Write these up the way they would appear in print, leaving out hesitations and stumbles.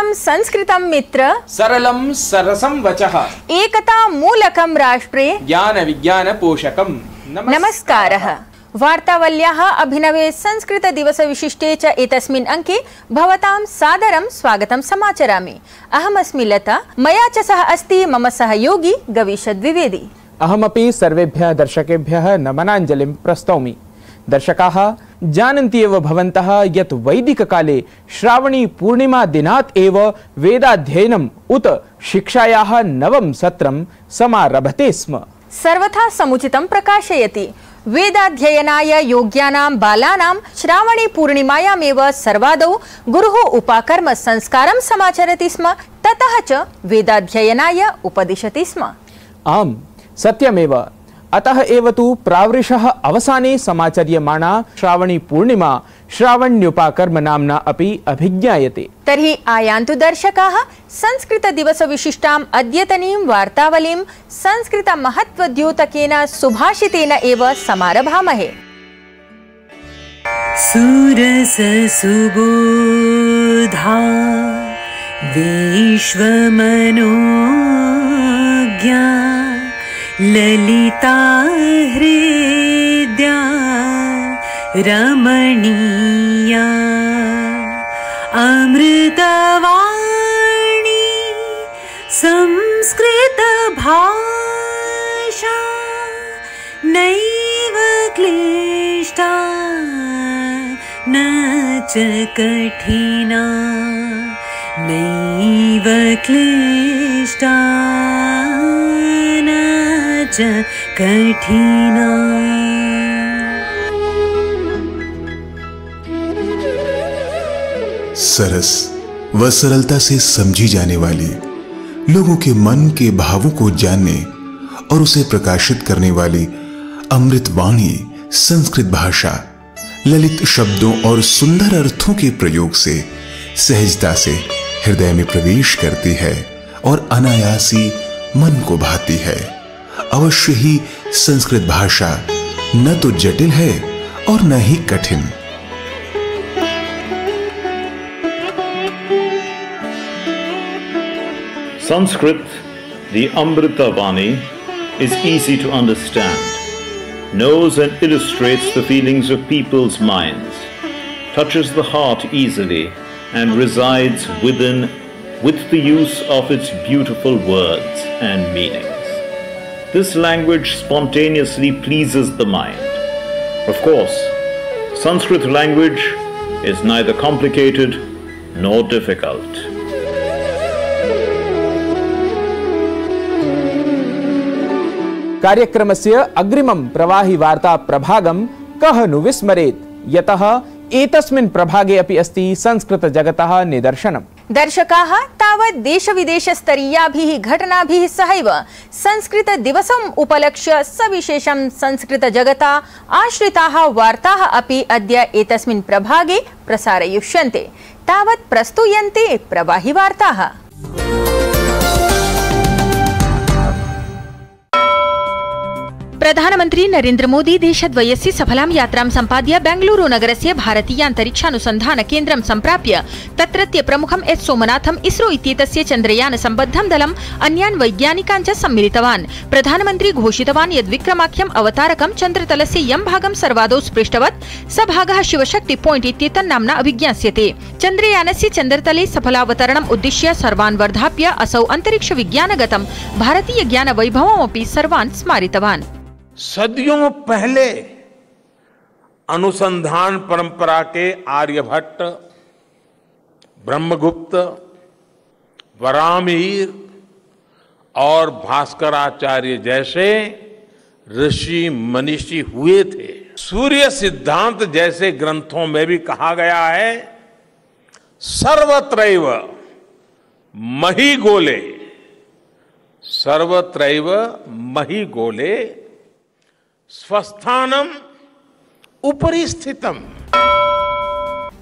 सरलम संस्कृतम मित्र सरलम SRSAM वचः एकता मूलकम राष्ट्रे ज्ञान विज्ञान पोषकम। नमस्कारः। वार्तावल्याः अभिनवे संस्कृत दिवस विशिष्टे च एतस्मिन् अंके भवतां सादरं स्वागतं समाचरामि। अहमस्मि लता, मया च सह अस्ति मम सहयोगी गवीश द्विवेदी। अहमपि सर्वेभ्यः दर्शकेभ्यः नमनाञ्जलिं प्रस्तौमि। दर्शकाः जानन्ति एव भवन्तः यत् वैदिककाले श्रावणी पूर्णिमा दिनात् एव वेदाध्ययनम् उत शिक्षायाः नवम सत्रं समारभते स्म। सर्वथा समुचितं प्रकाशयति। वेदाध्ययनाय योग्यानां बालानां श्रावणी पूर्णिमायामेव सर्वादौ गुरुः उपाकर्म संस्कारं समाचरति स्म, ततः च वेदाध्ययनाय उपदिशति स्म। आम्, सत्यमेव। अतः एव तु प्रावृषः अवसाने समाचर्यमाणा श्रावणी पूर्णिमा श्रावण्युपाकर्म नाम्ना अपि अभिज्ञायते। तर्हि आयान्तु दर्शकाः, संस्कृत दिवस विशिष्टाम् अद्यतनीं वार्तावलीं संस्कृत महत्वद्योतकेन सुभाषितेन एव समारभामहे। सुरस सुबोधा विश्वमनोज्ञा ललिता हृद्या रमणीया अमृतवाणी संस्कृत भाषा नैव क्लिष्टा न च कठिना नैव क्लिष्टा न च कठिना। सरस व सरलता से समझी जाने वाली, लोगों के मन के भावों को जानने और उसे प्रकाशित करने वाली अमृत वाणी संस्कृत भाषा ललित शब्दों और सुंदर अर्थों के प्रयोग से सहजता से हृदय में प्रवेश करती है और अनायासी मन को भाती है। अवश्य ही संस्कृत भाषा न तो जटिल है और न ही कठिन। Sanskrit, the Amrita Vani, is easy to understand, knows and illustrates the feelings of people's minds, touches the heart easily, and resides within with the use of its beautiful words and meanings. This language spontaneously pleases the mind. Of course, Sanskrit language is neither complicated nor difficult. कार्यक्रमस्य अग्रिमं प्रवाहि वार्ता प्रभागं कः नु विस्मरेत्, यतः एतस्मिन् प्रभागे अपि अस्ति संस्कृत जगतः निदर्शनम्। दर्शकाः, तावत् देश विदेश स्तरीयाभिः घटनाभिः सहैव संस्कृत दिवसम् उपलक्ष्य सविशेषं संस्कृत जगता आश्रिताः वार्ताः अपि अद्य एतस्मिन् प्रभागे प्रसारयिष्यन्ते। तावत् प्रस्तूयन्ते प्रवाहि वार्ताः। प्रधानमंत्री नरेंद्र मोदी देशद्वयस्य सफलां यात्रां सम्पाद्य बेंगलुरु नगरस्य भारतीयान्तरिक्षानुसन्धान केन्द्रं सम्प्राप्य तत्रत्य प्रमुखं एस् सोमनाथम् इसरो इत्येतस्य चन्द्रयान सम्बद्धं दलम् अन्यान् वैज्ञानिकान् च सम्मिलितवान्। प्रधानमन्त्री घोषितवान् यत् विक्रमाख्यम् अवतारकं चन्द्रतलस्य यं भागं सर्वादौ स्पृष्टवत् स भागः शिवशक्ति पॉइंट इत्येतन्नाम्ना अभिज्ञास्यते। चन्द्रयानस्य चन्द्रतले सफलावतरणम् उद्दिश्य सर्वान् वर्धाप्य असौ अंतरिक्ष विज्ञानगतं भारतीय ज्ञान वैभवमपि सर्वान् स्मारितवान्। सदियों पहले अनुसंधान परंपरा के आर्यभट्ट, ब्रह्मगुप्त, वराहमिहिर और भास्कराचार्य जैसे ऋषि मनीषी हुए थे। सूर्य सिद्धांत जैसे ग्रंथों में भी कहा गया है, सर्वत्रैव महिगोले, सर्वत्रैव महिगोले स्वस्थानम उपरि स्थितम।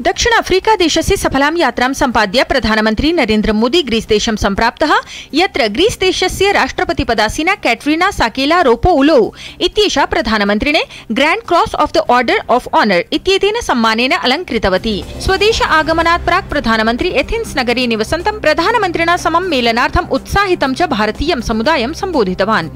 दक्षिण अफ्रीका देशस्य सफलां यात्रां सम्पाद्य प्रधानमन्त्री नरेन्द्र मोदी ग्रीस देशं सम्प्राप्तः, यत्र ग्रीस देशस्य राष्ट्रपतिपदासीना कैटरीना साकेलारोपोउलो इत्येषा प्रधानमन्त्रिणे grand cross of the order of honour इत्येतेन सम्मानेन अलङ्कृतवती। स्वदेश आगमनात् प्राक् प्रधानमन्त्री एथेन्स नगरे निवसन्तं प्रधानमन्त्रिणा समं मेलनार्थम् उत्साहितं च भारतीयं समुदायं सम्बोधितवान्।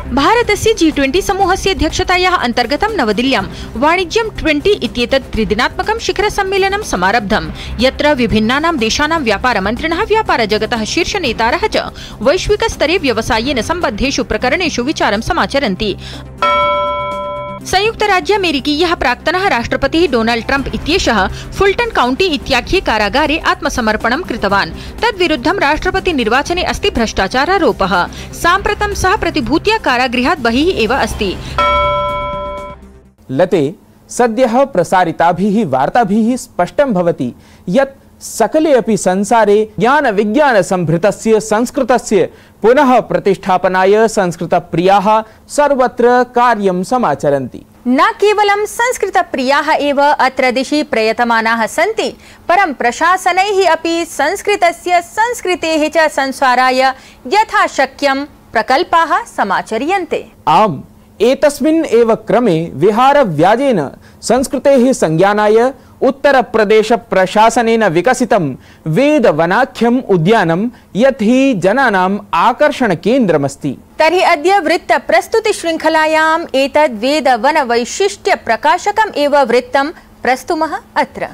भारतस्य G20 समूहस्य अध्यक्षतायाः अन्तर्गतं नवदिल्ल्यां वाणिज्यं 20 इत्येतत् त्रिदिनात्मकं शिखरसम्मेलनं समारब्धम्, यत्र विभिन्नानां देशानां व्यापारमन्त्रिणः, व्यापारजगतः शीर्षनेतारः च वैश्विकस्तरे व्यवसायेन सम्बद्धेषु प्रकरणेषु विचारं समाचरन्ति। संयुक्त राज्य अमेरिकीयः प्राक्तनः राष्ट्रपतिः डोनाल्ड ट्रम्प इत्येषः फुल्टन काउंटी इत्याख्ये कारागारे आत्मसमर्पणं कृतवान्। तद्विरुद्धं राष्ट्रपति निर्वाचने अस्ति भ्रष्टाचारारोपः। साम्प्रतं सः प्रतिभूत्या कारागृहात् बहिः एव अस्ति। लते सद्यः प्रसारिताभिः वार्ताभिः स्पष्टं भवति यत् सकले अपि संसारे ज्ञान विज्ञान संभृतस्य संस्कृतस्य पुनः प्रतिष्ठापनाय संस्कृतप्रियाः सर्वत्र कार्यं समाचरन्ति। न केवलं संस्कृतप्रियाः एव अत्र दिशि प्रयतमानाः सन्ति, परं प्रशासनैः अपि संस्कृतस्य संस्कृतेः च संस्वाराय यथाशक्यं प्रकल्पाः समाचर्यन्ते। आम्, एतस्मिन् एव क्रमे विहार व्याजेन संस्कृतेः संज्ञानाय उत्तर प्रदेश प्रशासनेन विकसितं वेदवनाख्यम् उद्यानं यत् हि जनानाम् आकर्षण केन्द्रमस्ति। तर्हि अद्य वृत्त प्रस्तुति श्रृंखलायाम् एतद् वेदवन वैशिष्ट्य प्रकाशकम् एव वृत्तं प्रस्तुमः अत्र।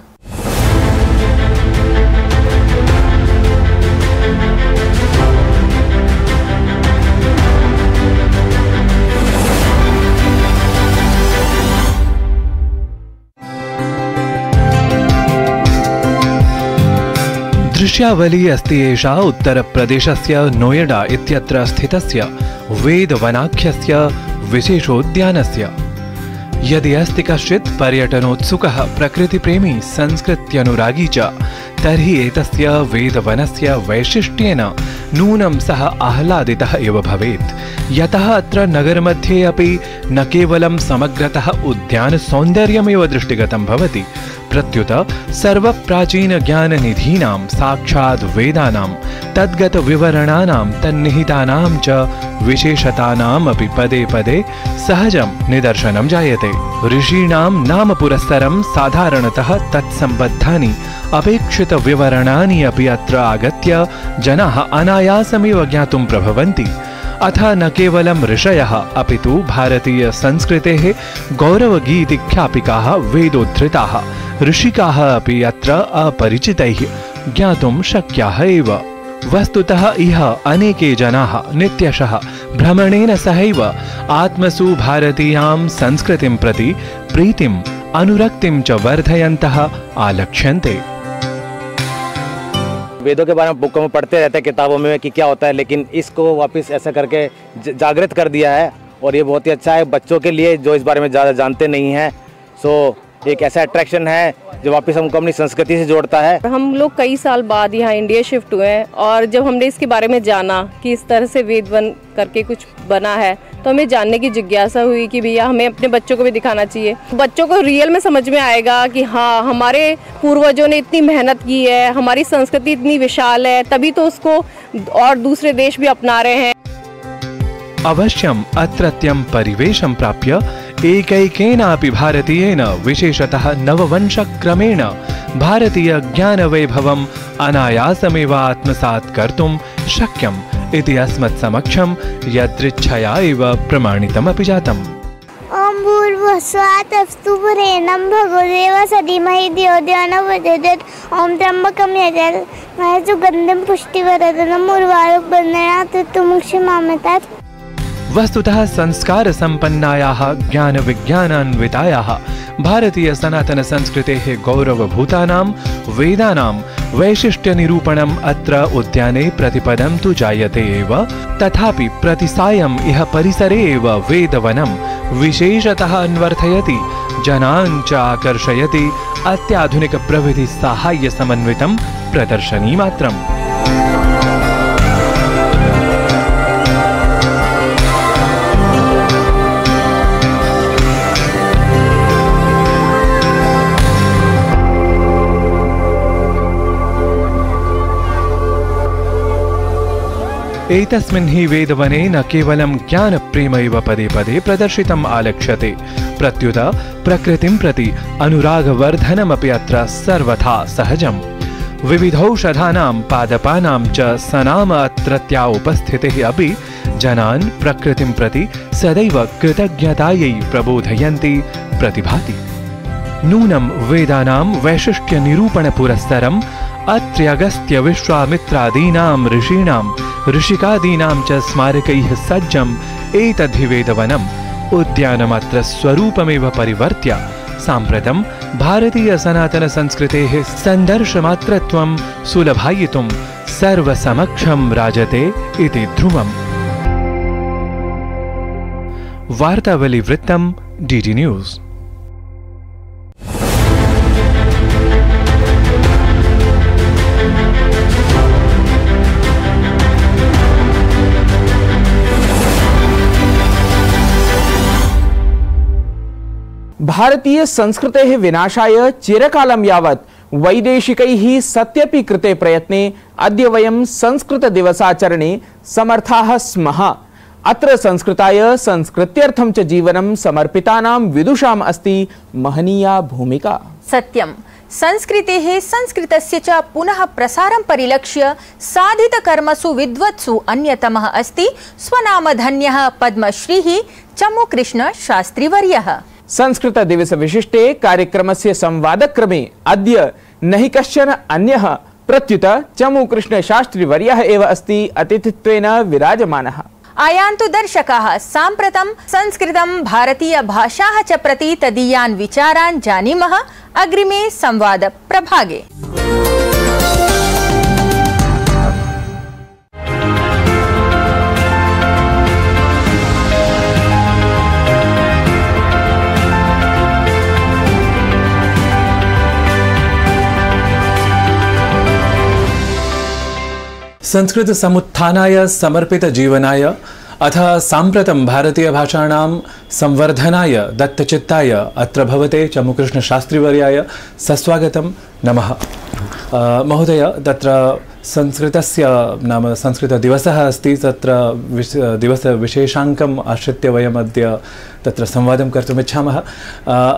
दृश्यावली अस्ति एषा उत्तरप्रदेशस्य नोएडा इत्यत्र स्थितस्य वेदवनाख्यस्य विशेषोद्यानस्य। यदि अस्ति कश्चित् पर्यटनोत्सुकः प्रकृतिप्रेमी संस्कृत्यनुरागी च तर्हि एतस्य वेदवनस्य वैशिष्ट्येन नूनं सः आह्लादितः एव भवेत्, यतः अत्र नगरमध्ये अपि न केवलं समग्रतः उद्यानसौन्दर्यमेव दृष्टिगतं भवति, प्रत्युत सर्वप्राचीनज्ञाननिधीनां साक्षात् वेदानां तद्गतविवरणानां तन्निहितानां च विशेषतानाम् अपि पदे पदे सहजं निदर्शनं जायते। ऋषीणां नाम पुरस्सरं साधारणतः तत्सम्बद्धानि अपेक्षितविवरणानि अपि अत्र आगत्य जनाः अनायासमेव ज्ञातुं प्रभवन्ति। अथ न केवलं ऋषयः अपितु भारतीयसंस्कृतेः गौरवगीतिख्यापिकाः वेदोद्धृताः ऋषिकाः अपि अत्र अपरिचितैः ज्ञातुं शक्याः एव। वस्तुतः इह अनेके जनाः नित्यशः भ्रमणेन सहैव आत्मसु भारतीयां संस्कृतिं प्रति प्रीतिम् अनुरक्तिं च वर्धयन्तः आलक्ष्यन्ते। वेदों के बारे में बुकों में पढ़ते रहते हैं, किताबों में कि क्या होता है, लेकिन इसको वापस ऐसा करके जागृत कर दिया है और ये बहुत ही अच्छा है बच्चों के लिए जो इस बारे में ज़्यादा जानते नहीं हैं। सो एक ऐसा अट्रैक्शन है जो वापस हमको अपनी संस्कृति से जोड़ता है। हम लोग कई साल बाद यहाँ इंडिया शिफ्ट हुए हैं और जब हमने इसके बारे में जाना कि इस तरह से वेदवन करके कुछ बना है तो हमें जानने की जिज्ञासा हुई कि भैया हमें अपने बच्चों को भी दिखाना चाहिए। बच्चों को रियल में समझ में आएगा कि हाँ, हमारे पूर्वजों ने इतनी मेहनत की है, हमारी संस्कृति इतनी विशाल है, तभी तो उसको और दूसरे देश भी अपना रहे हैं। अवश्यम अत्रत्यं परिवेशं प्राप्य एकैकेनापि भारतीयेन विशेषतः नववंशक्रमेण भारतीय ज्ञानवैभवम् अनायासमेव आत्मसात् कर्तुं शक्यम् इति अस्मत्समक्षं यदृच्छया एव प्रमाणितमपि जातम्। ओम भूर्भुवस्सुः तत्सवितुर्वरेण्यं भर्गो देवस्य धीमहि धियो यो नः प्रचोदयात्। ओम त्र्यंबकं यजामहे सुगन्धिं पुष्टिवर्धनम् उर्वारुकं बन्धनात् मृत्युमुक्षीयमामृतात्। वस्तुतः संस्कार संपन्नायाः ज्ञान विज्ञानान्वितायाः भारतीय सनातन संस्कृतेः गौरवभूतानां वेदानां वैशिष्ट्य निरूपणम् अत्र उद्याने प्रतिपदं तु जायते एव, तथापि प्रतिसायम् इह परिसरे एव वेदवनं विशेषतः अन्वर्थयति, जनान् च आकर्षयति अत्याधुनिक प्रविधि साहाय्य समन्वितं प्रदर्शनी मात्रम्। एतस्मिन् हि वेदवने न केवलं ज्ञानप्रेमैव पदे पदे प्रदर्शितम् आलक्ष्यते, प्रत्युत प्रकृतिं प्रति अनुरागवर्धनमपि अत्र सर्वथा सहजम्। विविधौषधानां पादपानां च सनाम अत्रत्या उपस्थितिः अपि जनान् प्रकृतिं प्रति सदैव कृतज्ञतायै प्रबोधयन्ति प्रतिभाति। नूनं वेदानां वैशिष्ट्यनिरूपणपुरस्सरम् अत्र्यगस्त्य विश्वामित्रादीनां ऋषीणां ऋषिकादीनां च स्मारकैः सज्जम् एतद्धि वेदवनम् उद्यानमात्र स्वरूपमेव परिवर्त्य साम्प्रतं भारतीय सनातन संस्कृतेः सन्दर्शमात्रत्वं सुलभायितुं सर्वसमक्षं राजते इति ध्रुवम्। वार्तावलीवृत्तं डीडी न्यूज़। भारतीय संस्कृतेः विनाशाय चिरकालं यावत् वैदेशिकैः सत्यपि कृते प्रयत्ने अद्य वयं संस्कृत दिवसाचरणे समर्थाः स्मः। अत्र संस्कृताय संस्कृत्यर्थं च जीवनं समर्पितानां विदुषाम् अस्ति महनीया भूमिका। सत्यं संस्कृतेः संस्कृतस्य च पुनः प्रसारं परिलक्ष्य साधितकर्मसु विद्वत्सु अन्यतमः अस्ति स्वनामधन्यः पद्मश्रीः चमुकृष्ण शास्त्रीवर्यः। संस्कृत दिवस विशिष्टे कार्यक्रमस्य संवादक्रमे अद्य नहि कश्चन अन्यः प्रत्युत चमुकृष्ण शास्त्रीवर्यः एव अस्ति अतिथित्वेन विराजमानः। आयान्तु दर्शकाः साम्प्रतं संस्कृतं भारतीय भाषाः च प्रति तदीयान् विचारान् जानीमः अग्रिमे संवाद प्रभागे। संस्कृत समुत्थानाय समर्पित जीवनाय अथ साम्प्रतं भारतीय भाषाणां संवर्धनाय दत्तचित्ताय अत्र भवते चमुकृष्ण शास्त्रीवर्याय सस्वागतं नमः। महोदय, तत्र संस्कृतस्य नाम संस्कृतदिवसः अस्ति, तत्र दिवसविशेषाङ्कम् आश्रित्य वयम् अद्य तत्र संवादं कर्तुम् इच्छामः।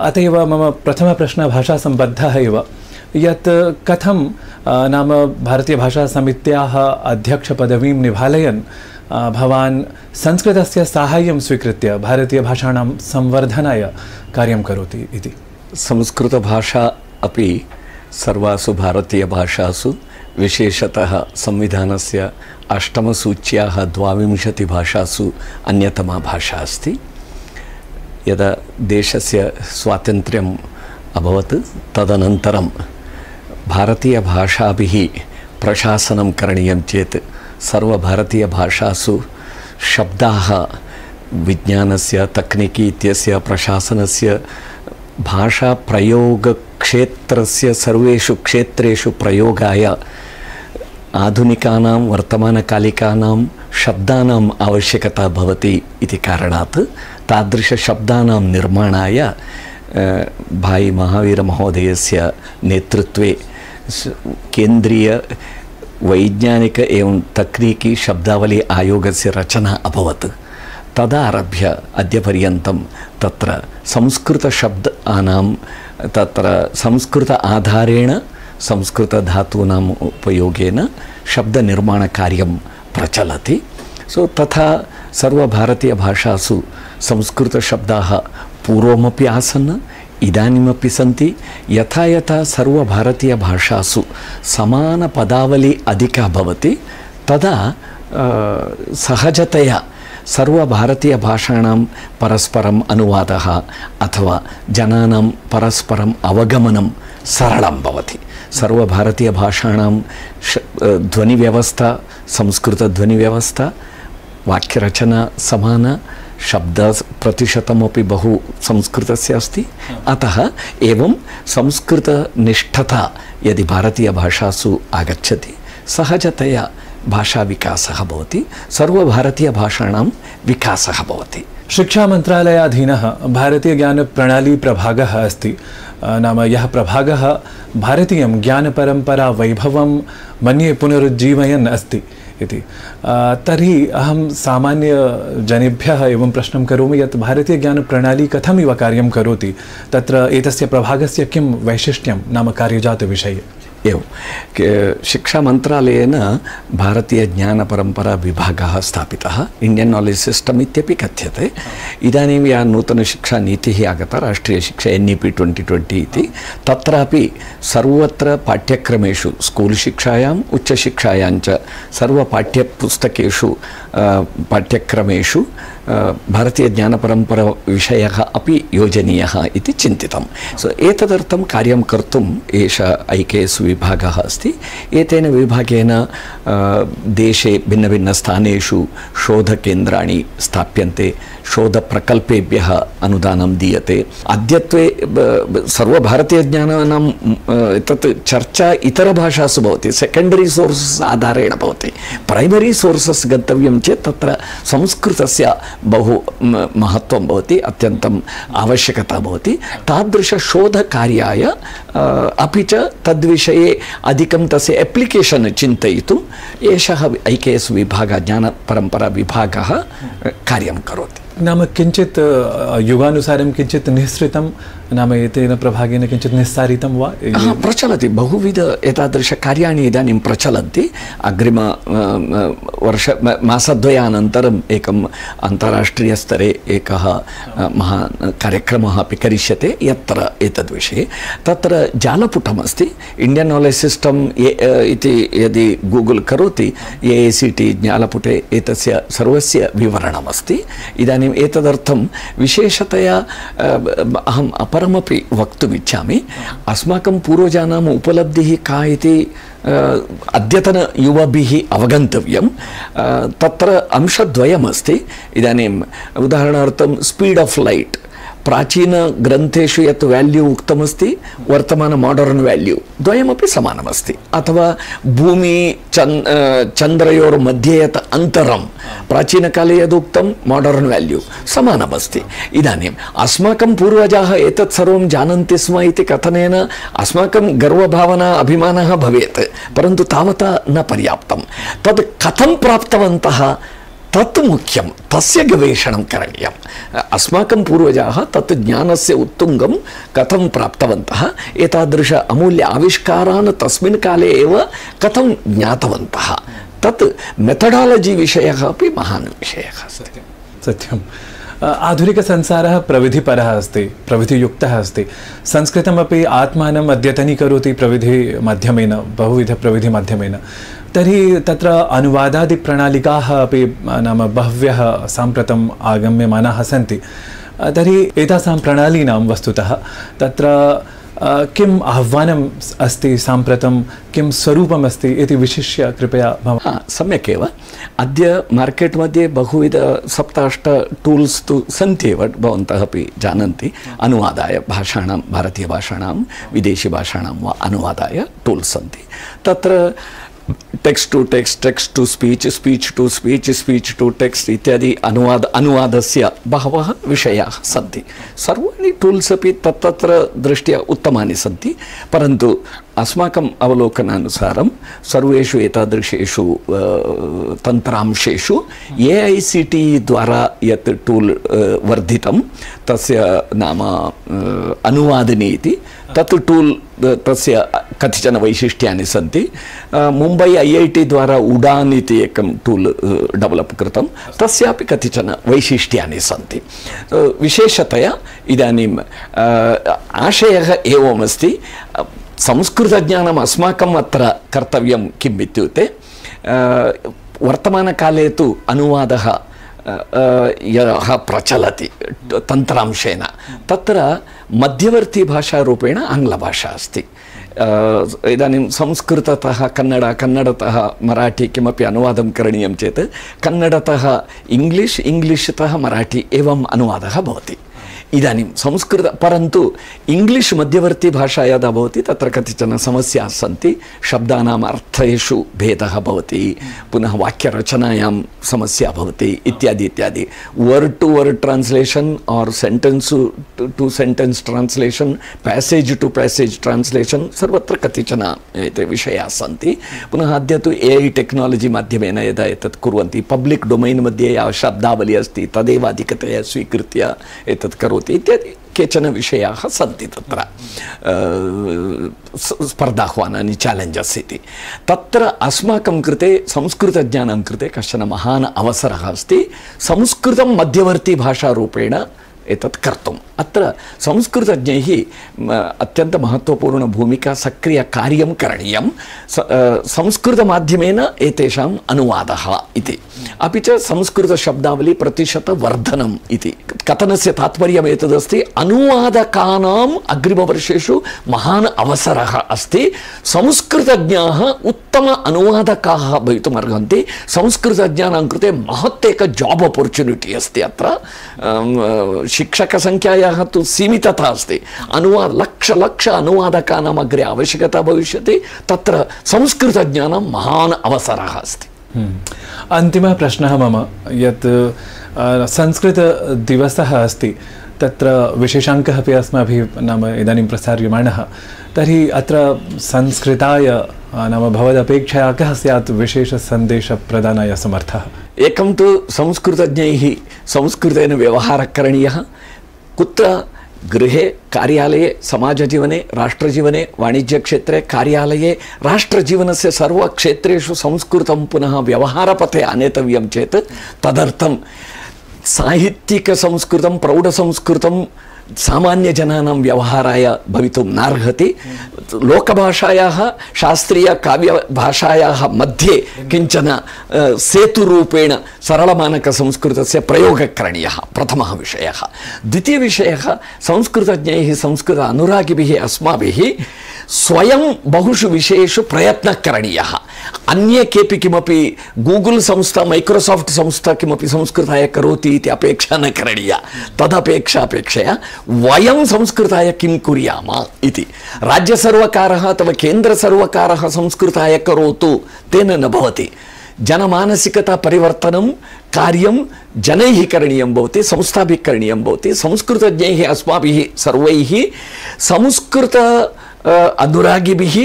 अत एव मम प्रथमप्रश्नः भाषासम्बद्धः एव, यत् कथं नाम भारतीयभाषासमित्याः अध्यक्षपदवीं निभालयन् भवान् संस्कृतस्य साहाय्यं स्वीकृत्य भारतीयभाषाणां संवर्धनाय कार्यं करोति इति। संस्कृतभाषा अपि सर्वासु भारतीयभाषासु विशेषतः संविधानस्य अष्टमसूच्याः 22 भाषासु अन्यतमा भाषा अस्ति। यदा देशस्य स्वातन्त्र्यम् अभवत् तदनन्तरं भारतीयभाषाभिः प्रशासनं करणीयं चेत् सर्वभारतीयभाषासु शब्दाः विज्ञानस्य तकनीकी इत्यस्य प्रशासनस्य भाषाप्रयोगक्षेत्रस्य सर्वेषु क्षेत्रेषु प्रयोगाय आधुनिकानां वर्तमानकालिकानां शब्दानाम् आवश्यकता भवति इति कारणात् तादृशशब्दानां निर्माणाय भाई महावीर महोदयस्य नेतृत्वे केंद्रीय वैज्ञानिक एवं तकनीकी शब्दावली आयोगस्य रचना अभवत्। तदारभ्य अद्यपर्यन्तं तत्र संस्कृत शब्दानां तत्र संस्कृत आधारेण संस्कृत धातूनाम् उपयोगेन शब्दनिर्माणकार्यं प्रचलति। सो तथा सर्वभारतीयभाषासु संस्कृतशब्दाः पूर्वमपि आसन्, इदानीमपि सन्ति। यथा यथा सर्वभारतीयभाषासु समानपदावली अधिका भवति तदा सहजतया सर्वभारतीयभाषाणां परस्परम् अनुवादः अथवा जनानां परस्परम् अवगमनं सरलं भवति। सर्वभारतीयभाषाणां ध्वनिव्यवस्था संस्कृतध्वनिव्यवस्था, वाक्यरचना समाना, शब्दप्रतिशतमपि बहु संस्कृतस्य अस्ति। अतः एवं संस्कृतनिष्ठता यदि भारतीयभाषासु आगच्छति सहजतया भाषाविकासः भवति, सर्वभारतीयभाषाणां विकासः भवति। शिक्षा मंत्रालयाधीनः भारतीय ज्ञान प्रणाली प्रभागः अस्ति। नाम यः प्रभागः भारतीयं ज्ञानपरम्परा वैभवं मन्ये पुनरुज्जीवयन् अस्ति इति। तर्हि अहं सामान्यजनेभ्यः एवं प्रश्नं करोमि यत् भारतीयज्ञानप्रणाली कथमिव कार्यं करोति, तत्र एतस्य प्रभागस्य किं वैशिष्ट्यं नाम कार्यजातविषये। एवं शिक्षामन्त्रालयेन भारतीयज्ञानपरम्परा विभागः स्थापितः, इंडियन नॉलेज सिस्टम इत्यपि कथ्यते। इदानीं या नूतनशिक्षानीतिः आगता राष्ट्रीयशिक्षा NEP 2020 इति, तत्रापि सर्वत्र पाठ्यक्रमेषु स्कूल शिक्षायाम् उच्चशिक्षायां च सर्वपाठ्यपुस्तकेषु पाठ्यक्रमेषु भारतीयज्ञानपरम्परा विषयः अपि योजनीयः इति चिन्तितं। सो एतदर्थं कार्यं कर्तुम् एषः IKS विभागः अस्ति। एतेन विभागेन देशे भिन्नभिन्नस्थानेषु शोधकेन्द्राणि स्थाप्यन्ते, शोधप्रकल्पेभ्यः अनुदानं दीयते। अद्यत्वे सर्वभारतीयज्ञानानां तत् चर्चा इतरभाषासु भवति, सेकेण्डरी सोर्सस् आधारेण भवति। प्रैमरी सोर्सस् गन्तव्यं चेत् तत्र संस्कृतस्य बहु महत्वं भवति, अत्यन्तम् आवश्यकता भवति। तादृशशोधकार्याय अपि च तद्विषये अधिकं तस्य एप्लिकेशन् चिन्तयितुम् एषः IKS विभागः, ज्ञानपरम्परा विभागः कार्यं करोति। नाम किंचित युगानुसारं किंचित निःसृतं नाम एतेन प्रभागेन किंचित निस्सारितं वा? प्रचलति, बहुविध एतादृशकार्याणि इदानीं प्रचलन्ति। अग्रिम वर्ष मासद्वयानन्तरम् एकम् अन्ताराष्ट्रीयस्तरे एकः महान् कार्यक्रमः अपि करिष्यते, यत्र एतद्विषये तत्र जालपुटमस्ति इंडियन नॉलेज सिस्टम इति यदि गूगल करोति AICT जालपुटे एतस्य सर्वस्य विवरणमस्ति। इदानीम् एतदर्थं विशेषतया अहम् अपरमपि वक्तुम् इच्छामि। अस्माकं पूर्वजानाम् उपलब्धिः का इति अद्यतनयुवभिः अवगन्तव्यं। तत्र अंशद्वयमस्ति। इदानीम् उदाहरणार्थं स्पीड ऑफ लाइट, प्राचीन ग्रंथेषु यत् वैल्यू उक्तमस्ति वर्तमान मॉडर्न वैल्यू द्वयमपि समानमस्ति। अथवा भूमि चंद्रयोर् मध्ये यत् अन्तरं प्राचीनकाले यदुक्तं मॉडर्न वैल्यू समानमस्ति। इदानीम् अस्माकं पूर्वजाः एतत् सर्वं जानन्ति स्म इति कथनेन अस्माकं गर्वभावना अभिमानः भवेत्, परन्तु तावता न पर्याप्तं। तद् कथं प्राप्तवन्तः तत् मुख्यं, तस्य गवेषणं करणीयम्। अस्माकं पूर्वजाः तत् ज्ञानस्य उत्तुङ्गं कथं प्राप्तवन्तः, एतादृश अमूल्य आविष्कारान् तस्मिन् काले एव कथं ज्ञातवन्तः, तत् मेथडालजी विषयः अपि महान् विषयः। सत्यम्। आधुनिकसंसारः प्रविधिपरः अस्ति, प्रविधियुक्तः अस्ति। संस्कृतमपि आत्मानम् अद्यतनीकरोति प्रविधिमाध्यमेन, बहुविधप्रविधिमाध्यमेन। तर्हि तत्र अनुवादादिप्रणालिकाः अपि नाम बह्व्यः साम्प्रतम् आगम्यमानाः सन्ति। तर्हि एतासां प्रणालीनां वस्तुतः तत्र किम् आह्वानम् अस्ति साम्प्रतं, किं स्वरूपम् अस्ति इति विशिष्य कृपया सम्यक् एव। अद्य मार्केट् मध्ये बहुविध 7-8 टूल्स् तु सन्ति एव, भवन्तः अपि जानन्ति। अनुवादाय भाषाणां, भारतीयभाषाणां विदेशीभाषाणां वा अनुवादाय टूल्स् सन्ति। तत्र text to text, text to speech, speech to speech, speech to text इत्यादि अनुवादस्य बहवः विषयाः सन्ति। सर्वाणि टूल्स् अपि तत्र दृष्ट्या उत्तमानि सन्ति, परन्तु अस्माकम् अवलोकनानुसारं सर्वेषु एतादृशेषु तन्त्रांशेषु AICT द्वारा यत् टूल् वर्धितं तस्य नाम अनुवादिनी इति, तत् टूल् तस्य कतिचन वैशिष्ट्यानि सन्ति। मुम्बै IIT द्वारा उडान् इति एकं टूल् डेवलप् कृतं, तस्यापि कतिचन वैशिष्ट्यानि सन्ति। विशेषतया इदानीम् आशयः एवमस्ति, संस्कृतज्ञानम् अस्माकम् अत्र कर्तव्यं किम् इत्युक्ते, वर्तमानकाले तु अनुवादः यः प्रचलति तन्त्रांशेन, तत्र मध्यवर्ती भाषारूपेण आङ्ग्लभाषा अस्ति। इदानीं संस्कृततः कन्नड, कन्नडतः मराठी किमपि अनुवादं करणीयं चेत् कन्नडतः इंग्लिश्, इंग्लिश्तः मराठी एवम् अनुवादः भवति। इदानीं संस्कृत परन्तु इंग्लिश मध्यवर्ती भाषा यदा भवति तत्र कतिचन समस्याः सन्ति शब्दानाम् अर्थेषु भेदः भवति पुनः वाक्यरचनायां समस्या भवति इत्यादि इत्यादि वर्ड टू वर्ड ट्रांसलेशन और sentence to sentence translation passage to passage translation सर्वत्र कतिचन एते विषयाः सन्ति पुनः अद्य तु AI टेक्नोलॉजी माध्यमेन यदा एतत् कुर्वन्ति पब्लिक डोमेन मध्ये या शब्दावली अस्ति तदेव अधिकतया स्वीकृत्य एतत् करोति इत्यादि केचन विषयाः सन्ति तत्र स्पर्धाह्वानानि चैलेंजस् इति तत्र अस्माकं कृते संस्कृतज्ञानां कृते कश्चन महान् अवसरः अस्ति संस्कृतं मध्यवर्ती भाषारूपेण एतत् कर्तुम् अत्र संस्कृतज्ञैः अत्यन्त महत्वपूर्ण भूमिका सक्रिय कार्यं करणीयं संस्कृतमाध्यमेन एतेषाम् अनुवादः इति अपि च संस्कृतशब्दावली प्रतिशतवर्धनम् इति कथनस्य तात्पर्यम् एतदस्ति अनुवादकानाम् अग्रिमवर्षेषु महान् अवसरः अस्ति संस्कृतज्ञाः उत्तम अनुवादकाः भवितुम् अर्हन्ति संस्कृतज्ञानां कृते महत् एक जॉब अपॉर्चुनिटी अस्ति अत्र शिक्षकसंख्यायाः तु सीमितता अस्ति लक्ष अनुवादकानाम् अग्रे आवश्यकता भविष्यति तत्र संस्कृतज्ञानां महान् अवसरः अस्ति अन्तिमः प्रश्नः मम यत् संस्कृतदिवसः अस्ति तत्र विशेषाङ्कः अपि अस्माभिः नाम इदानीं प्रसार्यमाणः तर्हि अत्र संस्कृताय नाम भवदपेक्षया कः स्यात् विशेषसन्देशप्रदानाय समर्थः एकं तु संस्कृतज्ञैः संस्कृतेन व्यवहारः करणीयः कुत्र गृहे कार्यालये समाजजीवने राष्ट्रजीवने वाणिज्यक्षेत्रे कार्यालये राष्ट्रजीवनस्य सर्वक्षेत्रेषु संस्कृतं पुनः व्यवहारपथे आनेतव्यं चेत् तदर्थं साहित्यिकसंस्कृतं प्रौढसंस्कृतं सामान्यजनानां व्यवहाराय भवितुं नार्हति लोकभाषायाः शास्त्रीयकाव्यभाषायाः मध्ये किञ्चन सेतुरूपेण सरलमानकसंस्कृतस्य प्रयोगः करणीयः प्रथमः विषयः द्वितीयविषयः संस्कृतज्ञैः संस्कृत अनुरागिभिः अस्माभिः स्वयं बहुषु विषयेषु प्रयत्नः करणीयः अन्ये केपि किमपि गूगल संस्था माइक्रोसॉफ्ट संस्था किमपि संस्कृताय करोति इति अपेक्षा न करणीया तदपेक्षया वयं संस्कृताय किं कुर्याम इति राज्यसर्वकारः अथवा केन्द्रसर्वकारः संस्कृताय करोतु तेन न भवति जनमानसिकता परिवर्तनं कार्यं जनैः करणीयं भवति संस्थाभिः करणीयं भवति संस्कृतज्ञैः अस्माभिः सर्वैः संस्कृत अनुरागिभिः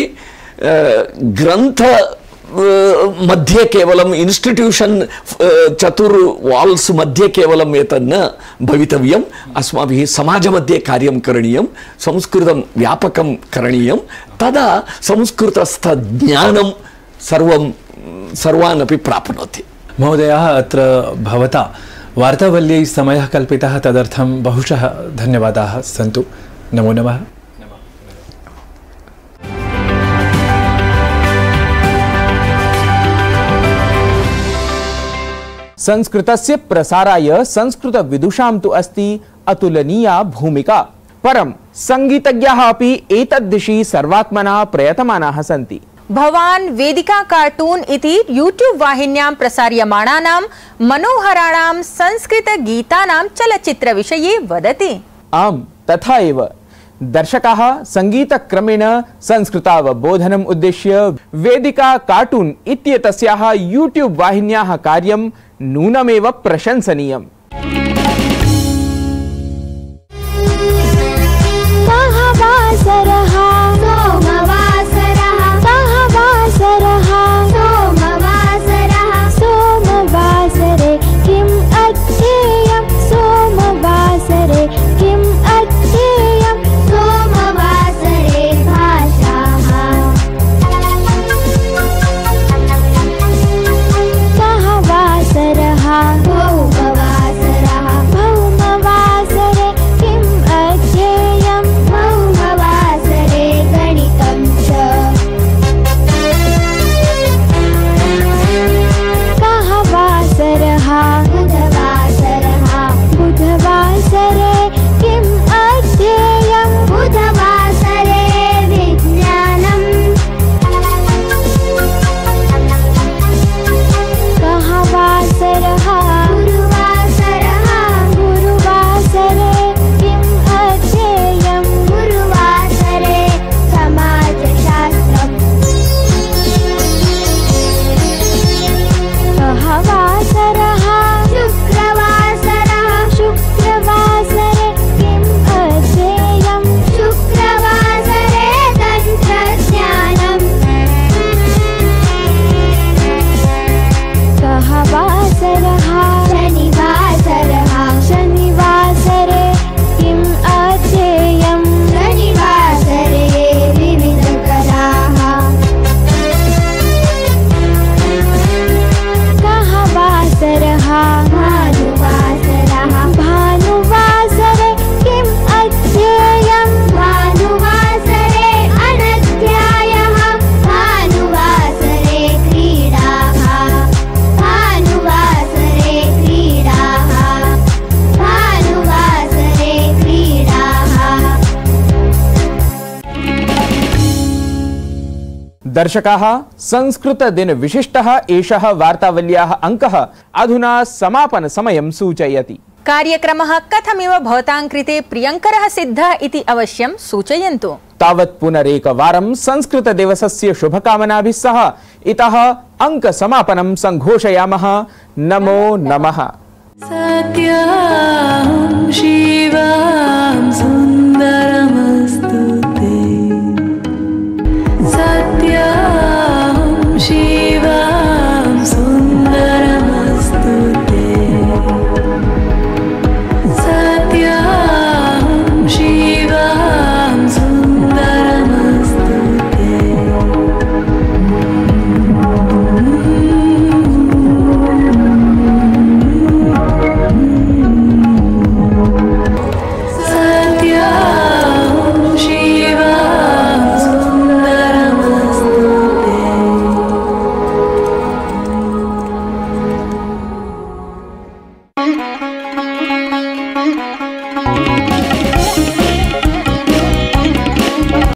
ग्रंथ मध्ये केवलम इंस्टिट्यूशन चतुर् वाल्स मध्ये केवलम एतत् न भवितव्यम् अस्माभिः समाज मध्ये कार्यं करणीयं संस्कृतं व्यापकं करणीयं तदा संस्कृतस्थ ज्ञानं सर्वान् अपि प्राप्नोति। महोदयः अत्र भवता वार्तावल्यै समयः कल्पितः तदर्थं बहुशः धन्यवादाः सन्तु। नमो नमः। संस्कृतस्य प्रसाराय संस्कृत विदुषां तु अस्ति अतुलनीया भूमिका परं संगीतज्ञाः अपि एतद्दिशि सर्वात्मना प्रयतमानाः सन्ति। भवान् वेदिका कार्टून इति यूट्यूब वाहिन्यां प्रसार्यमाणानां मनोहराणां संस्कृत गीतानां चलच्चित्र विषये वदति। आम् तथा एव दर्शकाः संगीतक्रमेण संस्कृतावबोधनम् उद्दिश्य वेदिका कार्टून इत्येतस्याः यूट्यूब वाहिन्याः कार्यं नूनमेव प्रशंसनीयम्। दर्शकाः, संस्कृतदिनविशिष्टः एषः वार्तावल्याः अङ्कः अधुना समापनसमयं सूचयति। कार्यक्रमः कथमिव भवतां कृते प्रियङ्करः सिद्धः इति अवश्यं सूचयन्तु। तावत् पुनरेकवारं संस्कृतदिवसस्य शुभकामनाभिः सह इतः अङ्कसमापनं सङ्घोषयामः। नमो नमः। सत्यं शिवं सुन्दरमस्तु ते। सत्यं शिवं